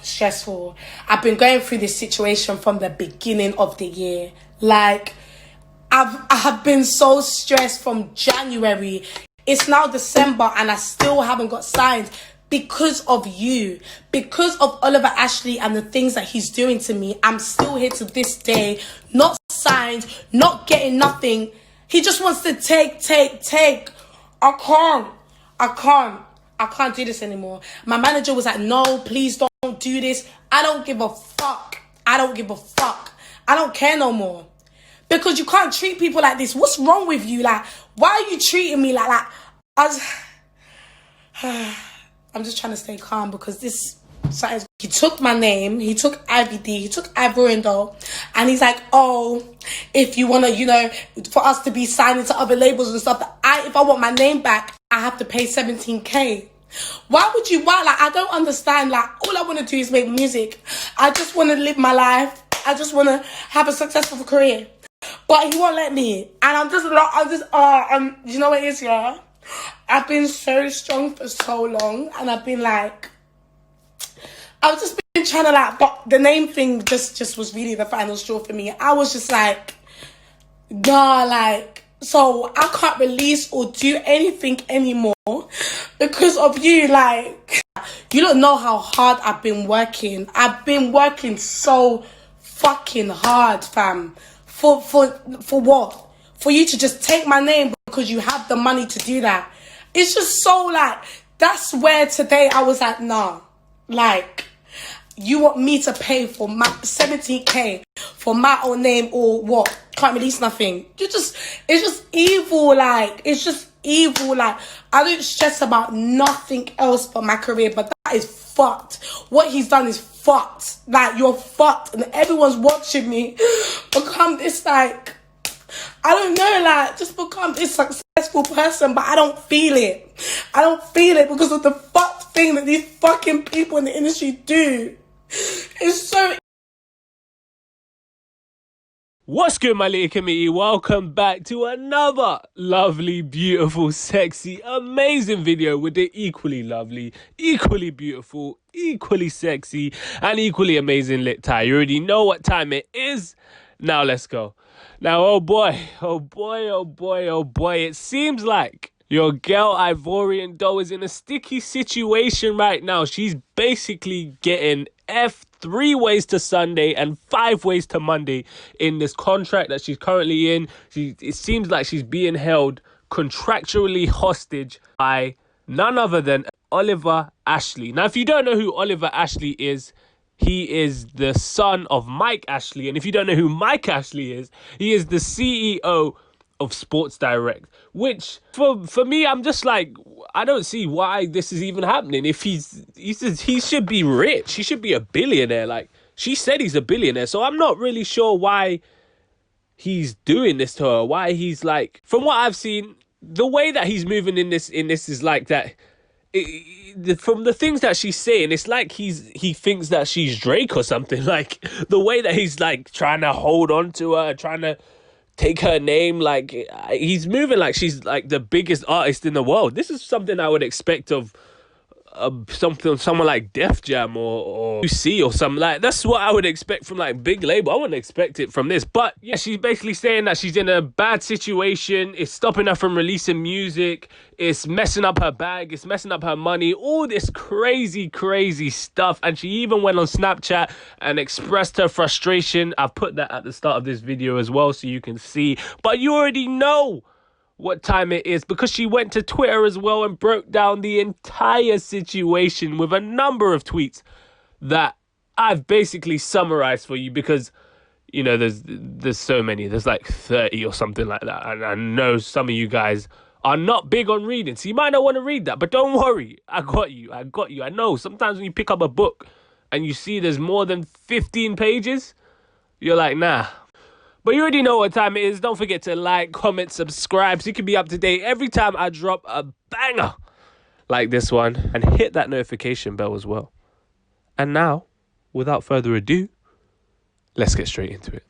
stressful. I've been going through this situation from the beginning of the year. Like, I have been so stressed from January. It's now December and I still haven't got signed because of you. Because of Oliver Ashley and the things that he's doing to me. I'm still here to this day, not signed, not getting nothing. He just wants to take. I can't do this anymore. My manager was like, no, please don't do this. I don't give a fuck. I don't care no more. Because you can't treat people like this. What's wrong with you? Like, why are you treating me like that? I'm just trying to stay calm because he took my name, he took IVD, he took Ivorian Doll, and he's like, oh, if you want to, for us to be signed into other labels and stuff, if I want my name back, I have to pay 17K. Why? Like, I don't understand. Like, all I want to do is make music. I just want to live my life. I just want to have a successful career. But he won't let me. And you know what it is, yeah? I've been so strong for so long, and I've just been trying to but the name thing just was really the final straw for me. I was just like, nah, so I can't release or do anything anymore because of you. Like, you don't know how hard I've been working. I've been working so fucking hard, fam. For what? For you to just take my name because you have the money to do that. It's just so that's where today I was like, nah. Like, you want me to pay for my 17K for my own name or what? Can't release nothing. It's just evil. It's just evil. I don't stress about nothing else but my career, but that is fucked. What he's done is fucked. You're fucked, and everyone's watching me become this I don't know, just become this successful person, but I don't feel it. I don't feel it because of the fucked thing that these fucking people in the industry do. It's so... What's good, my little community? Welcome back to another lovely, beautiful, sexy, amazing video with the equally lovely, equally beautiful, equally sexy, and equally amazing LiTTy. You already know what time it is. Now let's go. Now, oh boy, it seems like your girl Ivorian Doll is in a sticky situation right now. She's basically getting F 3 ways to Sunday and 5 ways to Monday in this contract that she's currently in. It seems like she's being held contractually hostage by none other than Oliver Ashley. Now, if you don't know who Oliver Ashley is, he is the son of Mike Ashley. And if you don't know who Mike Ashley is, he is the CEO of Sports Direct. Which, for me, I'm just like, I don't see why this is even happening. If he should be rich. He should be a billionaire. She said he's a billionaire. So I'm not really sure why he's doing this to her. Why he's from what I've seen, the way that he's moving in this is like that. From the things that she's saying, it's like he thinks that she's Drake or something. The way that he's trying to hold on to her, trying to take her name, he's moving like she's the biggest artist in the world. This is something I would expect of someone like Def Jam or UC or something. That's what I would expect from big label. I wouldn't expect it from this. But yeah, she's basically saying that she's in a bad situation. It's stopping her from releasing music. It's messing up her bag. It's messing up her money. All this crazy stuff. And she even went on Snapchat and expressed her frustration. I've put that at the start of this video as well so you can see. But you already know what time it is because she went to Twitter as well and broke down the entire situation with a number of tweets that I've basically summarized for you because, there's so many. There's 30 or something like that. And I know some of you guys are not big on reading, so you might not want to read that. But don't worry. I got you. I know sometimes when you pick up a book and you see there's more than 15 pages, you're like, nah. But you already know what time it is. Don't forget to like, comment, subscribe so you can be up to date every time I drop a banger like this one. And hit that notification bell as well. And now, without further ado, let's get straight into it.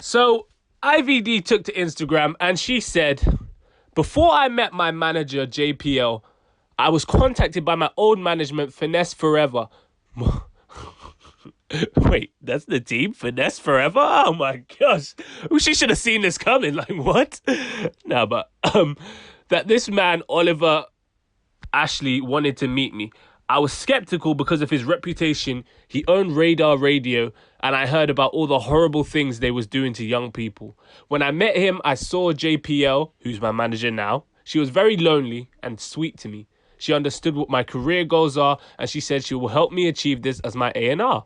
So, IVD took to Instagram and she said, before I met my manager, JPL, I was contacted by my old management, Finesse Forever. Wait, that's the team? Finesse forever? Oh my gosh. She should have seen this coming. Like, what? No, but that this man, Oliver Ashley, wanted to meet me. I was skeptical because of his reputation. He owned Radar Radio, and I heard about all the horrible things they was doing to young people. When I met him, I saw JPL, who's my manager now. She was very lonely and sweet to me. She understood what my career goals are, and she said she will help me achieve this as my A&R.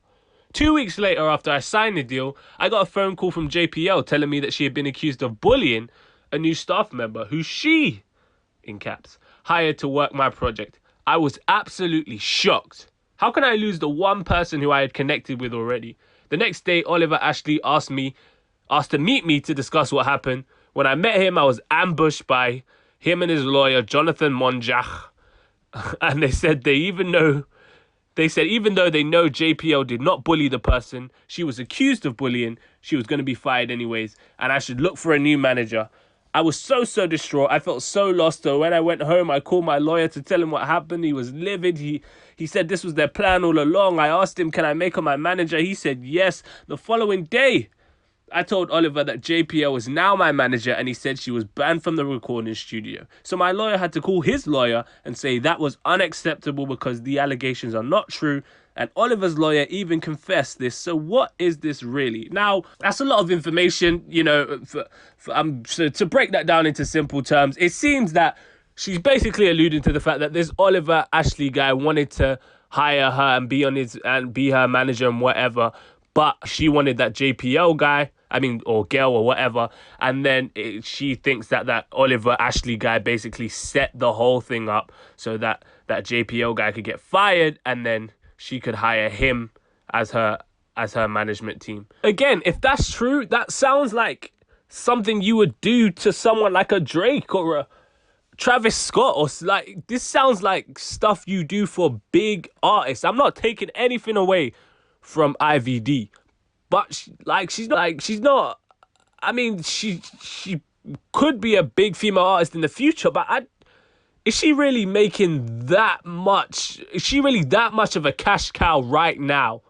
2 weeks later, after I signed the deal, I got a phone call from JPL telling me that she had been accused of bullying a new staff member who she, in caps, hired to work my project. I was absolutely shocked. How can I lose the one person who I had connected with already? The next day, Oliver Ashley asked to meet me to discuss what happened. When I met him, I was ambushed by him and his lawyer, Jonathan Monjach. And they said even though they know JPL did not bully the person she was accused of bullying, she was going to be fired anyways, and I should look for a new manager. I was so distraught. I felt so lost. So when I went home, I called my lawyer to tell him what happened. He was livid. He said this was their plan all along. I asked him, can I make her my manager? He said yes. The following day, I told Oliver that JPL was now my manager, and he said she was banned from the recording studio. So my lawyer had to call his lawyer and say that was unacceptable because the allegations are not true. And Oliver's lawyer even confessed this. So what is this really? Now, that's a lot of information, you know, so to break that down into simple terms, it seems that she's basically alluding to the fact that this Oliver Ashley guy wanted to hire her and be her manager and whatever. But she wanted that JPL guy, or girl or whatever. And then she thinks that Oliver Ashley guy basically set the whole thing up so that JPL guy could get fired, and then she could hire him as her management team. Again, if that's true, that sounds like something you would do to someone like a Drake or a Travis Scott, or like, this sounds like stuff you do for big artists. I'm not taking anything away from IVD, but she could be a big female artist in the future, but is she really making that much? Is she really that much of a cash cow right now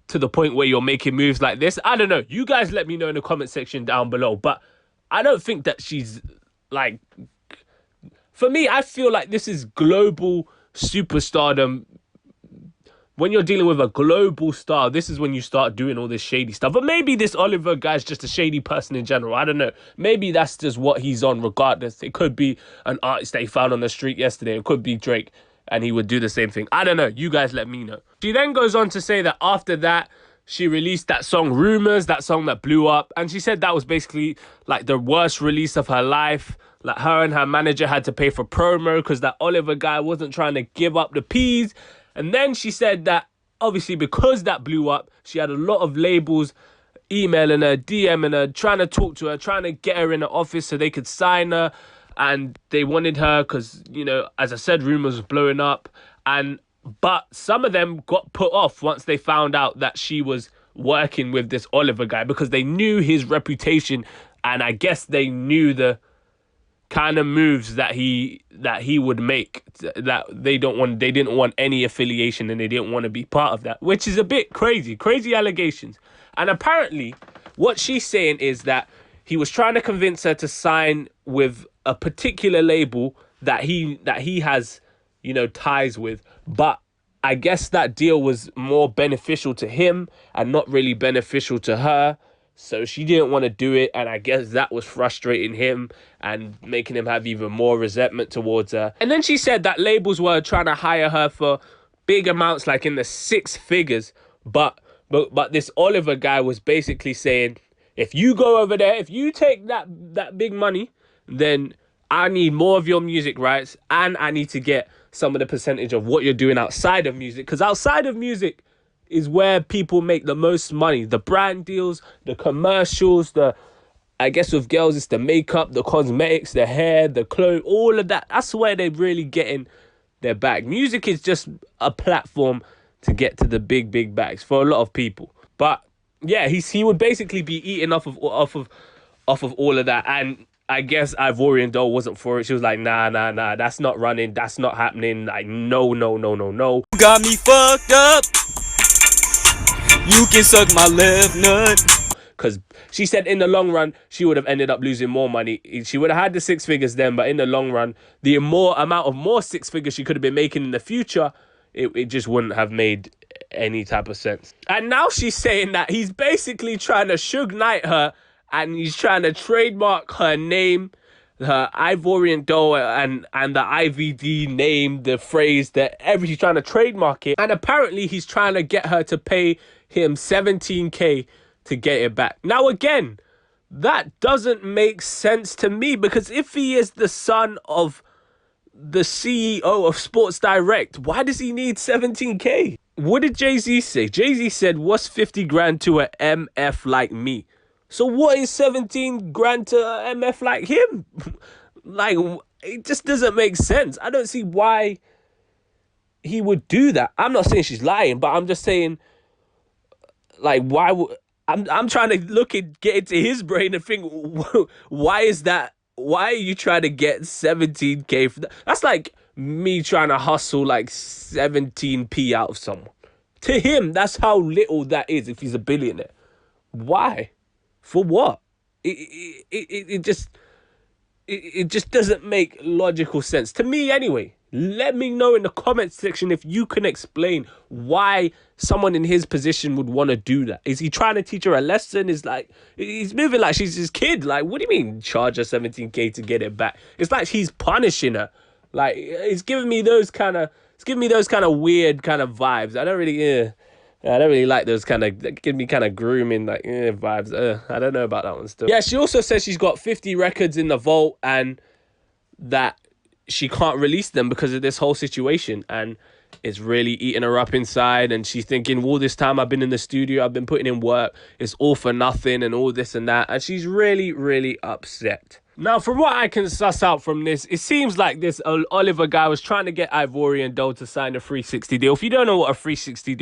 to the point where you're making moves like this? I don't know. You guys let me know in the comment section down below, but I don't think that she's like, for me, I feel like this is global superstardom. When you're dealing with a global star, this is when you start doing all this shady stuff. But maybe this Oliver guy's just a shady person in general. I don't know. Maybe that's just what he's on regardless. It could be an artist that he found on the street yesterday. It could be Drake, and he would do the same thing. I don't know. You guys let me know. She then goes on to say that after that, she released that song Rumors, that song that blew up. And she said that was basically like the worst release of her life. Like, her and her manager had to pay for promo because that Oliver guy wasn't trying to give up the peas. And then she said that, obviously, because that blew up, she had a lot of labels emailing her, DMing her, trying to talk to her, trying to get her in the office so they could sign her. And they wanted her because, you know, as I said, Rumors was blowing up. But some of them got put off once they found out that she was working with this Oliver guy, because they knew his reputation, and I guess they knew the kind of moves that he would make, that they didn't want any affiliation, and they didn't want to be part of that, which is a bit crazy allegations. And apparently what she's saying is that he was trying to convince her to sign with a particular label that he has, you know, ties with, but I guess that deal was more beneficial to him and not really beneficial to her. So she didn't want to do it, and I guess that was frustrating him and making him have even more resentment towards her. And then she said that labels were trying to hire her for big amounts, like in the 6 figures. But this Oliver guy was basically saying, if you go over there, if you take that big money, then I need more of your music rights, and I need to get some of the percentage of what you're doing outside of music. Because outside of music is where people make the most money. The brand deals, the commercials, I guess with girls, it's the makeup, the cosmetics, the hair, the clothes, all of that. That's where they're really getting their bag. Music is just a platform to get to the big bags for a lot of people. But yeah, he would basically be eating off of all of that. And I guess Ivorian Doll wasn't for it. She was like, nah, that's not running, that's not happening. Like, no. Got me fucked up. You can suck my left nut. Because she said in the long run, she would have ended up losing more money. She would have had the 6 figures then, but in the long run, the amount of more 6 figures she could have been making in the future, it just wouldn't have made any type of sense. And now she's saying that he's basically trying to Suge Knight her, and he's trying to trademark her name, her Ivorian Doll, and the IVD name, the phrase, he's trying to trademark it. And apparently he's trying to get her to pay him 17K to get it back. Now again, that doesn't make sense to me, because if he is the son of the CEO of Sports Direct, why does he need 17K? What did Jay-Z say? Jay-Z said, what's 50 grand to a MF like me? So what is 17 grand to a MF like him? Like, it just doesn't make sense. I don't see why he would do that. I'm not saying she's lying, but I'm just saying, like, why would... I'm trying to get into his brain and think, why is that? Why are you trying to get 17K for that? That's like me trying to hustle like 17p out of someone. To him, that's how little that is if he's a billionaire. Why? For what? It just doesn't make logical sense. To me anyway. Let me know in the comments section if you can explain why someone in his position would want to do that. Is he trying to teach her a lesson? He's moving like she's his kid. Like, what do you mean charge her 17K to get it back? It's like he's punishing her. Like, it's giving me those kind of weird kind of vibes. I don't really like those kind of, give me kind of grooming like vibes. I don't know about that one still. Yeah, she also says she's got 50 records in the vault and that she can't release them because of this whole situation, and it's really eating her up inside. And she's thinking, all this time I've been in the studio, I've been putting in work, it's all for nothing and all this and that. And she's really, really upset. Now, from what I can suss out from this, it seems like this Oliver guy was trying to get Ivorian Doll to sign a 360 deal. If you don't know what a 360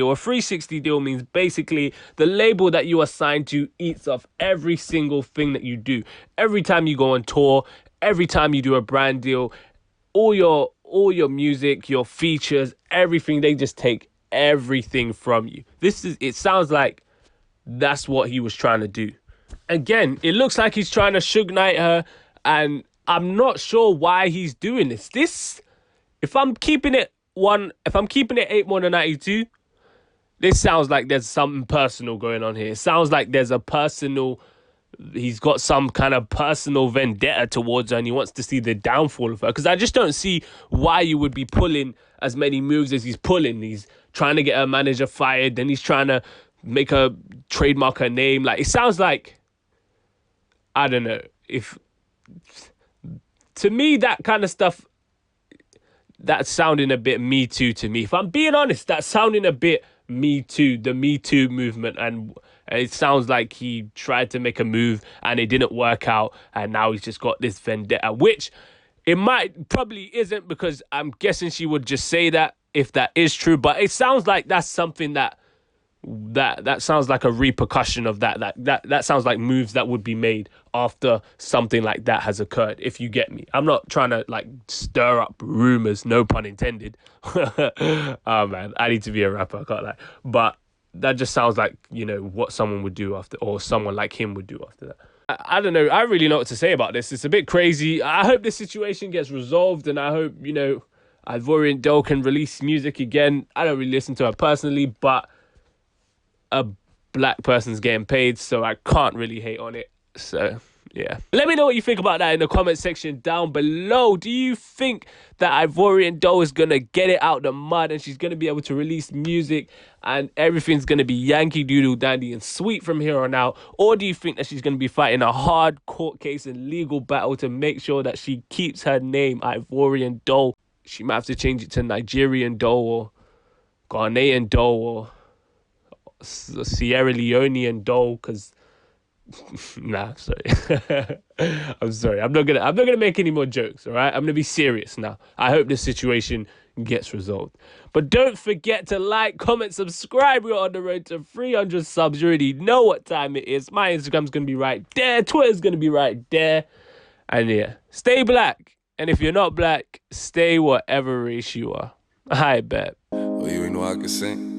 deal means basically the label that you are signed to eats off every single thing that you do. Every time you go on tour, every time you do a brand deal, all your music, your features, everything, they just take everything from you. It sounds like that's what he was trying to do. Again, it looks like he's trying to Suge Knight her, and I'm not sure why he's doing this. If I'm keeping it 8 more than 92, this sounds like there's something personal going on here. It sounds like he's got some kind of personal vendetta towards her and he wants to see the downfall of her. Because I just don't see why you would be pulling as many moves as he's pulling. He's trying to get her manager fired, then he's trying to make her trademark her name. Like, it sounds like, I don't know, to me, that kind of stuff, that's sounding a bit Me Too to me. If I'm being honest, that's sounding a bit Me Too, the Me Too movement. And it sounds like he tried to make a move and it didn't work out. And now he's just got this vendetta, which it probably isn't, because I'm guessing she would just say that if that is true. But it sounds like that's something that sounds like a repercussion of that sounds like moves that would be made after something like that has occurred, if you get me. I'm not trying to like stir up rumors, no pun intended. Oh man, I need to be a rapper, I can't lie. But that just sounds like, what someone would do after, or someone like him would do after that. I don't know. I really know what to say about this. It's a bit crazy. I hope this situation gets resolved, and I hope, Ivorian Doll can release music again. I don't really listen to her personally, but a black person's getting paid, so I can't really hate on it. So yeah, let me know what you think about that in the comment section down below. Do you think that Ivorian Doll is gonna get it out the mud and she's gonna be able to release music and everything's gonna be Yankee Doodle Dandy and sweet from here on out? Or do you think that she's gonna be fighting a hard court case and legal battle to make sure that she keeps her name Ivorian Doll? She might have to change it to Nigerian Doll or Ghanaian Doll or Sierra Leonean Doll, because nah, sorry. I'm sorry. I'm not gonna make any more jokes, all right? I'm gonna be serious now. I hope this situation gets resolved. But don't forget to like, comment, subscribe. We're on the road to 300 subs. You already know what time it is. My Instagram's gonna be right there. Twitter's gonna be right there. And yeah, stay black. And if you're not black, stay whatever race you are. I bet. Oh, you ain't know I could sing?